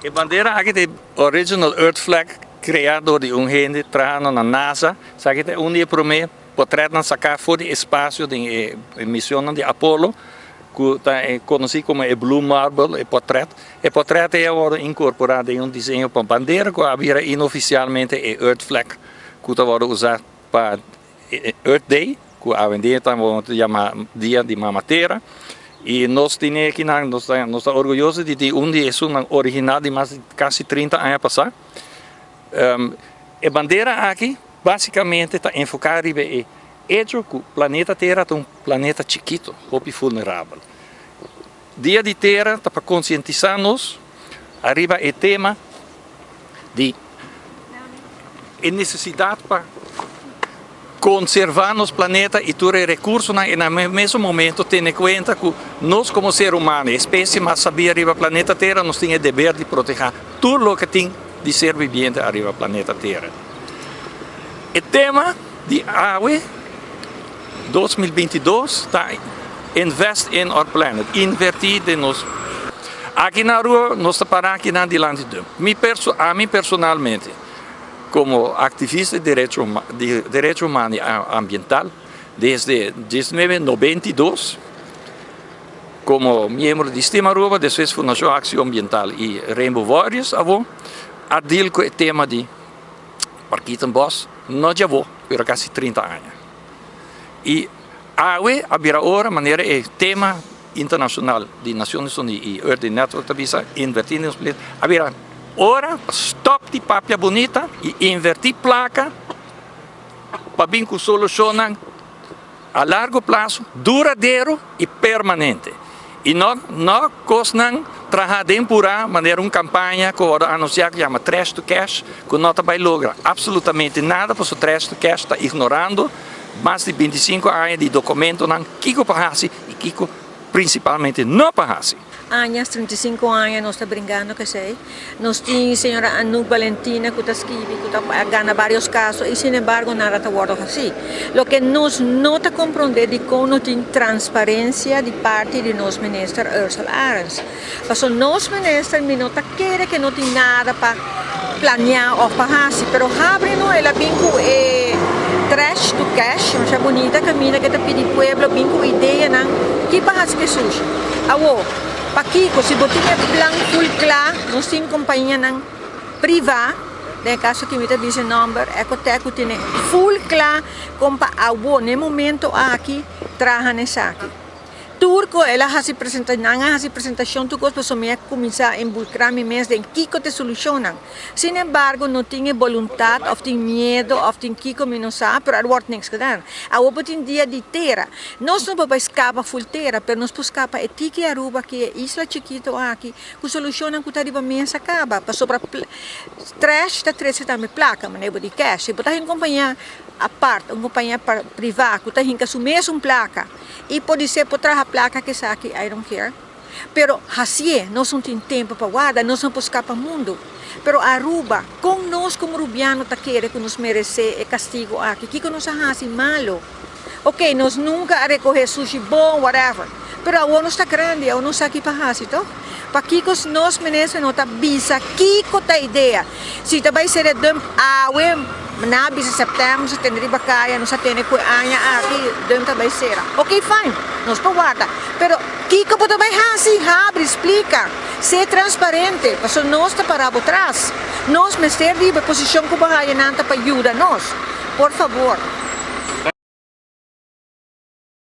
A bandeira aqui é original Earth flag criado de gente trabajando na NASA. Aqui é onde para mim portretam sacar fora do espaço de missão de Apollo, que é conhecido como o Blue Marble, o portreto. O portreto é agora incorporado em desenho para bandeira que havia inoficialmente o Earth flag, que está usado para Earth Day, que a vendida estamos chamando Dia de Mamateira. E nós temos aqui, nós estamos orgulhosos de ter um dia original de mais de quase 30 anos passados. A bandeira aqui, basicamente, está enfocada em hecho que o planeta Terra é um planeta chiquito, pouco vulnerável. Dia de Terra está para conscientizar-nos, arriba o tema de a necessidade para conservar nosso planeta e todos os recursos, e no mesmo momento ter em conta que nós como ser humano, espécie mais sabia arriba ao planeta Terra, nós temos o dever de proteger tudo o que tem de ser vivente arriba ao planeta Terra. O tema de água 2022 está Invest in our planet, invertir de nós. Aqui na rua, nós estamos parando aqui na diante de a mim personalmente, como ativista de direito humano e ambiental, desde 1992, como membro do Sistema Aruba, depois Fundação Acção Ambiental e Rainbow Warriors, a deal com o tema de Parquita Boss, não já vou, por quase 30 anos. E a água, a maneira é tema internacional de Nações Unidas e Earth Network, também invertir nos planetas, ora, stop de papia bonita e invertir placa para vir com solução a largo prazo, duradouro e permanente. E não costam trabalhar de maneira uma campanha que agora anunciar que chama Trash to Cash, que não vai lograr absolutamente nada, porque o Trash to Cash está ignorando mais de 25 anos de documento que pagasse e que principalmente não pagasse. Anos, 35 anos, nós estamos brincando que sei. Nós temos a senhora Anu Valentina, que está escrevendo, que está ganhando vários casos, e sem embargo nada está guardado assim. O que nós não está compreendendo é que não tem transparência de parte de nosso ministro Ursula Arens. Porque nosso ministro não está querendo que não tem nada para planear ou pagar, mas abre-nos ela vinco trash to cash, mas é bonita caminha que está pedindo pueblo, vinco ideia que pagar as pessoas. Para Kiko, se você tem plan full claro, nós temos companhia privada, no caso que me diz o número, é que tem full claro, como para no momento aqui, traga nessa aqui. Turco, ela faz apresentação, tu gosta de começar a involucrar-me mesmo em Kiko te solucionam. Sin embargo, não tinha vontade, ou tem medo, ou tem Kiko me não sabe, mas não tem nada. A outra tem dia de terra. Nós não podemos escapar full terra, mas nós podemos escapar Tiki Aruba, que é isla chiquita aqui, que solucionam que arriba mesa acaba. Para sobre trash, está 13 também placa, mas não de cash. Se botar em companhia a parte, uma companhia privada, que está em que mesmo placa. E pode ser por trás a placa que está aqui, I don't care. Pero assim, nós não temos tempo para guardar, nós não podemos escapar do mundo. Pero Aruba, com nós como rubiano, está querendo que nos merece o castigo aqui, que nós fazemos malo. Ok, nós nunca recolher sushi bom, whatever. Pero a não está grande, a não está aqui para fazer, então. Para que nós merecemos não está bisa, que a ideia. Se vai ser dump na bisa setembro, se tem riba caia, não se tem que aqui, dump vai ser. Ok, fine, nós para guardar. Pero que pode vai fazer, abre, explica, ser transparente, porque nós está para atrás. Nós me ser de posição que vai para ajudar nós. Por favor.